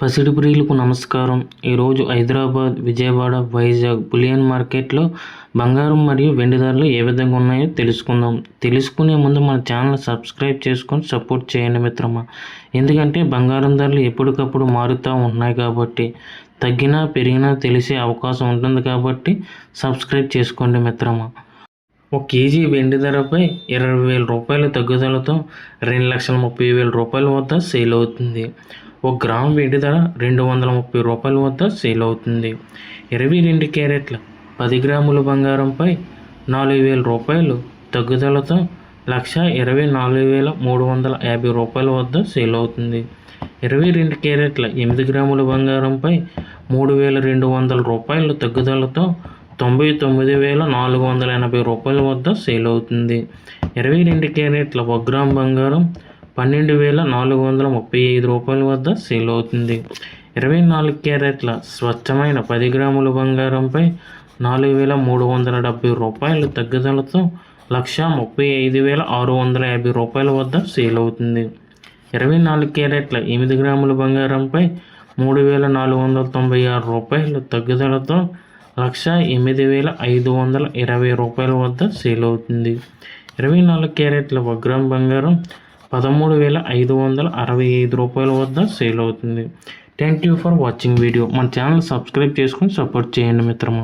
పసిడి ప్రియులకు నమస్కారం. ఈరోజు హైదరాబాద్, విజయవాడ, వైజాగ్ బులియన్ మార్కెట్లో బంగారం మరియు వెండి ధరలు ఏ విధంగా ఉన్నాయో తెలుసుకుందాం. తెలుసుకునే ముందు మన ఛానల్ సబ్స్క్రైబ్ చేసుకొని సపోర్ట్ చేయండి మిత్రమా. ఎందుకంటే బంగారం ధరలు ఎప్పటికప్పుడు మారుతూ ఉన్నాయి కాబట్టి తగ్గినా పెరిగినా తెలిసే అవకాశం ఉంటుంది కాబట్టి సబ్స్క్రైబ్ చేసుకోండి మిత్రమా. 1 కేజీ వెండి ధరపై 20,000 రూపాయల తగ్గుదలతో 2,30,000 రూపాయల వద్ద సేల్ అవుతుంది. 1 గ్రాము వెండి ధర 230 రూపాయల వద్ద సేల్ అవుతుంది. 22 క్యారెట్ల 10 గ్రాముల బంగారంపై 4,000 రూపాయలు తగ్గుదలతో 1,24,350 రూపాయల వద్ద సేల్ అవుతుంది. 22 క్యారెట్ల 8 గ్రాముల బంగారంపై 3,200 రూపాయలు తగ్గుదలతో 99,480 రూపాయల వద్ద సేల్ అవుతుంది. 22 క్యారెట్ల 1 గ్రామ్ బంగారం 12,435 రూపాయల వద్ద సేల్ అవుతుంది. 24 క్యారెట్ల స్వచ్ఛమైన 10 గ్రాముల బంగారంపై 4,370 రూపాయలు తగ్గుదలతో 1,35,650 రూపాయల వద్ద సేల్ అవుతుంది. 24 క్యారెట్ల 8 గ్రాముల బంగారంపై 3,496 రూపాయలు తగ్గుదలతో 1,08,520 రూపాయల వద్ద సేల్ అవుతుంది. 24 క్యారెట్ల 1 గ్రామ్ బంగారం 13,565 రూపాయల వద్ద సేల్ అవుతుంది. Thank you for watching video. మన ఛానల్ సబ్స్క్రైబ్ చేసుకొని సపోర్ట్ చేయండి మిత్రమా.